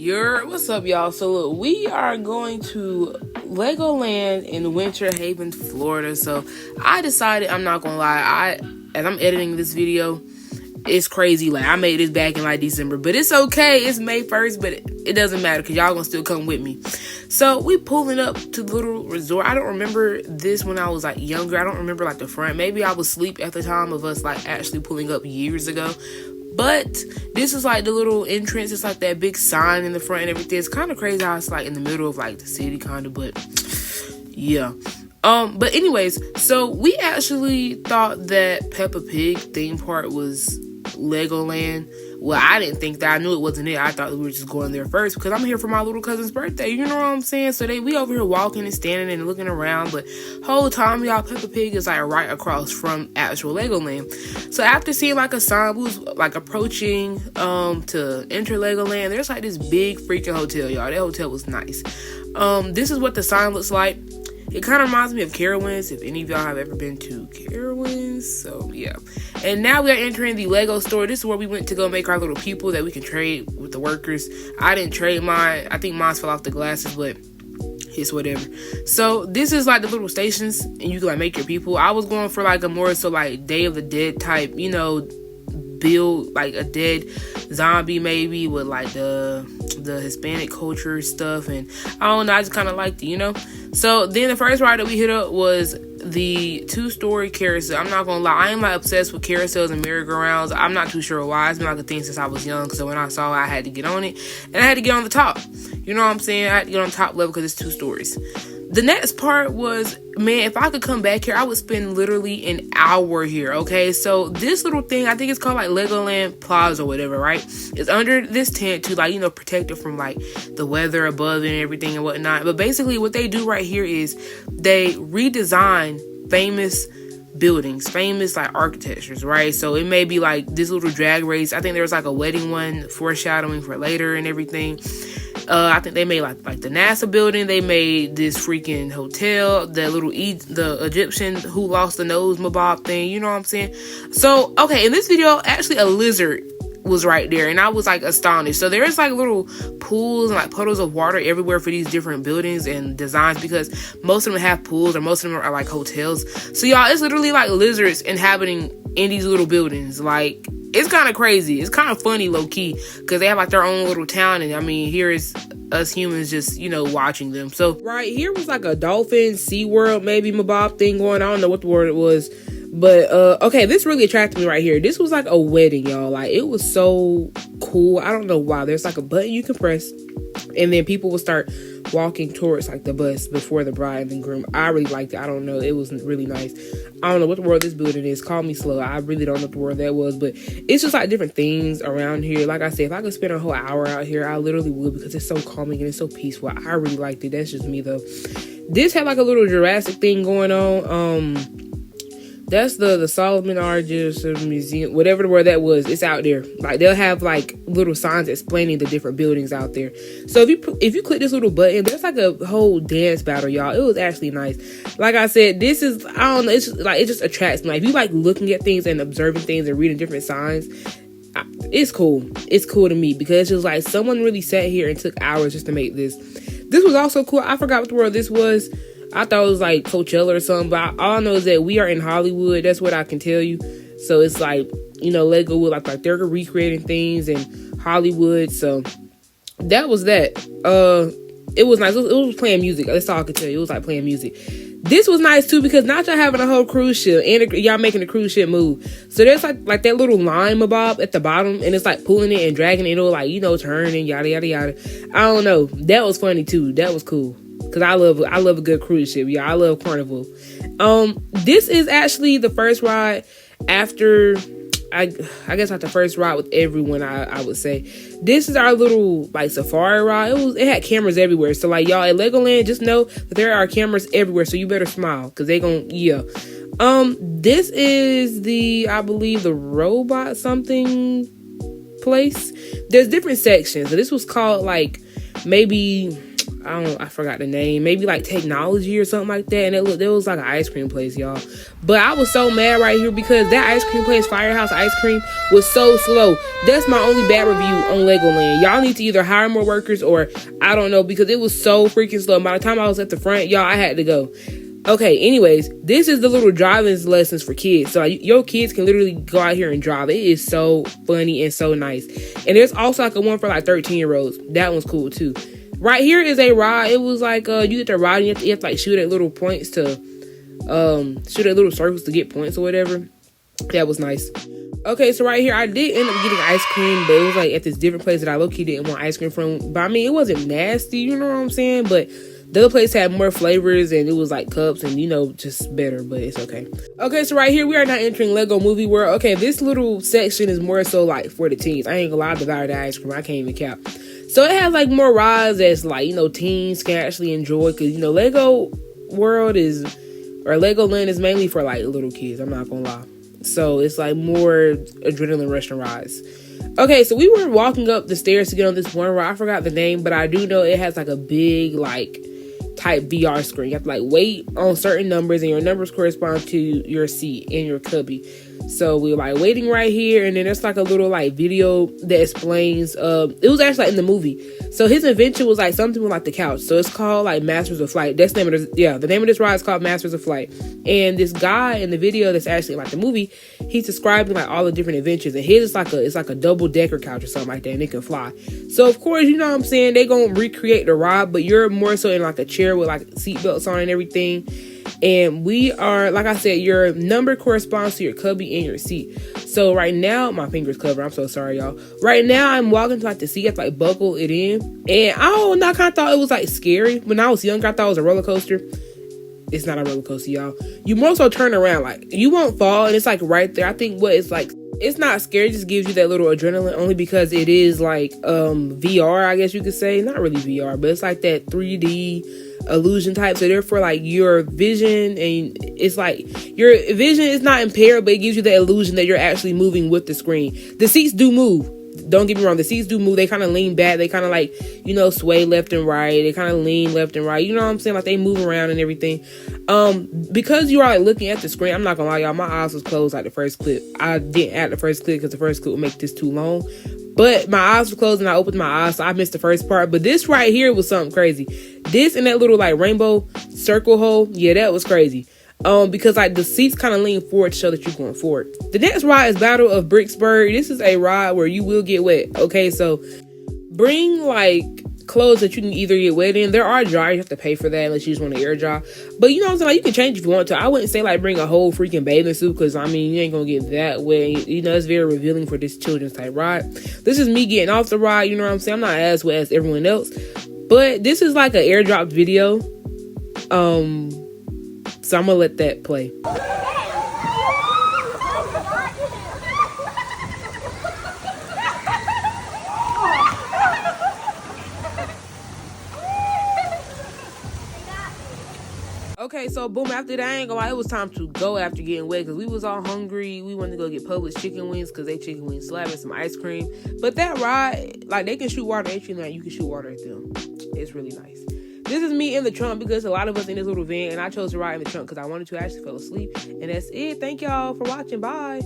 What's up, y'all? So look, we are going to LegoLand in Winter Haven, Florida. So I decided, I'm not gonna lie, as I'm editing this video, it's crazy. Like, I made this back in like December, but it's okay. It's May 1st, but it doesn't matter because y'all gonna still come with me. So we pulling up to the little resort. I don't remember this when I was like younger. I don't remember like the front. Maybe I was asleep at the time of us like actually pulling up years ago. But this is like the little entrance. It's like that big sign in the front and everything. It's kind of crazy how it's like in the middle of like the city kind of, but yeah. But anyways, so we actually thought that Peppa Pig theme park was LegoLand. Well, I didn't think that. I knew it wasn't it. I thought we were just going there first because I'm here for my little cousin's birthday. You know what I'm saying? So we over here walking and standing and looking around, but whole time, y'all, Peppa Pig is like right across from actual LegoLand. So after seeing like a sign, we was like approaching to enter LegoLand. There's like this big freaking hotel, y'all. That hotel was nice. This is what the sign looks like. It kind of reminds me of Carowinds, if any of y'all have ever been to Carowinds. So, yeah. And now we are entering the Lego store. This is where we went to go make our little people that we can trade with the workers. I didn't trade mine. I think mine fell off the glasses, but it's whatever. So, this is like the little stations, and you can like make your people. I was going for like a more so like Day of the Dead type, you know, build like a dead zombie maybe with like the Hispanic culture stuff, and I don't know, I just kind of liked it, you know. So then the first ride that we hit up was the 2-story carousel. I'm not gonna lie, I am like obsessed with carousels and merry-go-rounds. I'm not too sure why. It's been like a thing since I was young, so when I saw it, I had to get on it, and I had to get on the top, you know what I'm saying? I had to get on the top level because it's 2 stories. The next part was, man, if I could come back here, I would spend literally an hour here, okay? So this little thing, I think it's called like Legoland Plaza or whatever, right? It's under this tent to like, you know, protect it from like the weather above and everything and whatnot. But basically what they do right here is they redesign famous buildings, famous like architectures, right? So it may be like this little drag race. I think there was like a wedding one foreshadowing for later and everything. I think they made like the NASA building. They made this freaking hotel, the Egyptian who lost the nose mabob thing. You know what I'm saying? So, okay, in this video, actually a lizard was right there, and I was like astonished. So there's like little pools and like puddles of water everywhere for these different buildings and designs because most of them have pools or most of them are like hotels. So y'all, it's literally like lizards inhabiting in these little buildings. Like, it's kind of crazy. It's kind of funny, low-key, because they have like their own little town, and I mean, here is us humans just, you know, watching them. So right here was like a dolphin, SeaWorld, maybe mabob thing going on. I don't know what the word it was. But, okay, this really attracted me right here. This was like a wedding, y'all. Like, it was so cool. I don't know why. There's like a button you can press, and then people will start walking towards like the bus before the bride and groom. I really liked it. I don't know. It was really nice. I don't know what the word this building is. Call me slow. I really don't know what the word that was, but it's just like different things around here. Like I said, if I could spend a whole hour out here, I literally would because it's so calming and it's so peaceful. I really liked it. That's just me though. This had like a little Jurassic thing going on. That's the Solomon Argus Museum, whatever the word that was. It's out there. Like, they'll have like little signs explaining the different buildings out there. So if you click this little button, there's like a whole dance battle, y'all. It was actually nice. Like I said, this is, I don't know, it's just, like, it just attracts me. Like, if you like looking at things and observing things and reading different signs, it's cool. It's cool to me because it's just like someone really sat here and took hours just to make this. This was also cool. I forgot what the word this was. I thought it was like Coachella or something, but all I know is that we are in Hollywood. That's what I can tell you. So it's like, you know, Legowood, like they're recreating things in Hollywood. So that was that. It was nice. It was playing music. That's all I can tell you. It was like playing music. This was nice too because not y'all having a whole cruise ship and y'all making a cruise ship move. So there's like that little line mabob at the bottom, and it's like pulling it and dragging it. It'll like, you know, turn and yada yada yada. I don't know. That was funny too. That was cool. Cause I love a good cruise ship. Yeah, I love Carnival. This is actually the first ride after, I guess not the first ride with everyone. I would say this is our little like safari ride. It had cameras everywhere. So like y'all at Legoland, just know that there are cameras everywhere. So you better smile, cause they gon' yeah. This is I believe the robot something place. There's different sections. So this was called like maybe, I forgot the name, maybe like technology or something like that. And there was like an ice cream place, y'all. But I was so mad right here because that ice cream place, Firehouse Ice Cream, was so slow. That's my only bad review on LegoLand. Y'all need to either hire more workers or I don't know, because it was so freaking slow. By the time I was at the front, y'all, I had to go. Okay, anyways, this is the little driving lessons for kids. So your kids can literally go out here and drive. It is so funny and so nice. And there's also like a one for like 13-year-olds. That one's cool too. Right here is a ride. It was like you get to ride and you have to like shoot at little points to shoot at little circles to get points or whatever. That was nice. Okay, so right here I did end up getting ice cream, but it was like at this different place that I low-key didn't want ice cream from. But I mean, it wasn't nasty, you know what I'm saying? But the other place had more flavors and it was like cups and, you know, just better, but it's okay. Okay, so right here we are now entering Lego Movie World. Okay, this little section is more so like for the teens. I ain't gonna lie, I devoured the ice cream. I can't even count. So it has like more rides that's like, you know, teens can actually enjoy, because, you know, Lego World or LegoLand is mainly for like little kids. I'm not gonna lie. So it's like more adrenaline rushing rides. Okay, so we were walking up the stairs to get on this one ride. I forgot the name, but I do know it has like a big like type VR screen. You have to like wait on certain numbers, and your numbers correspond to your seat in your cubby. So we were like waiting right here, and then there's like a little like video that explains it was actually like in the movie. So his invention was like something with like the couch. So it's called like Masters of Flight. That's the name of this, the name of this ride is called Masters of Flight. And this guy in the video that's actually like the movie, he's describing like all the different inventions, and his is like a double decker couch or something like that, and it can fly. So of course, you know what I'm saying, they gonna recreate the ride, but you're more so in like a chair with like seat belts on and everything. And we are, like I said, your number corresponds to your cubby and your seat. So right now, my finger's covered. I'm so sorry, y'all. Right now, I'm walking to like the seat. I have to like buckle it in. And I don't know, I kind of thought it was like scary. When I was younger, I thought it was a roller coaster. It's not a roller coaster, y'all. You more so turn around, like you won't fall, and it's like right there. I think what it's like, it's not scary, it just gives you that little adrenaline, only because it is like VR, I guess you could say. Not really VR, but it's like that 3D illusion type. So therefore, like your vision, and it's like your vision is not impaired, but it gives you the illusion that you're actually moving with the screen. The seats do move. Don't get me wrong, the seats do move. They kind of lean back. They kind of like, you know, sway left and right. They kind of lean left and right. You know what I'm saying? Like they move around and everything. Because you are like looking at the screen, I'm not gonna lie, y'all, my eyes was closed like the first clip. I didn't add the first clip because the first clip would make this too long. But my eyes were closed and I opened my eyes, so I missed the first part. But this right here was something crazy. This and that little like rainbow circle hole, yeah, that was crazy. Because like the seats kind of lean forward to show that you're going forward. The next ride is Battle of Bricksburg. This is a ride where you will get wet. Okay, so bring like clothes that you can either get wet in. There are dryers, you have to pay for that unless you just want to air dry. But you know what I'm saying, like you can change if you want to. I wouldn't say like bring a whole freaking bathing suit, because I mean you ain't gonna get that wet. You know, it's very revealing for this children's type ride. This is me getting off the ride, you know what I'm saying. I'm not as wet as everyone else, but this is like an airdropped video. So I'm gonna let that play. Okay, so boom, after that, I ain't gonna lie, it was time to go after getting wet, because we was all hungry. We wanted to go get Publix chicken wings, because they chicken wings slab and some ice cream. But that ride, like they can shoot water at you, like you can shoot water at them. It's really nice. This is me in the trunk, because a lot of us in this little van, and I chose to ride in the trunk because I wanted to. I actually fell asleep. And that's it. Thank y'all for watching. Bye.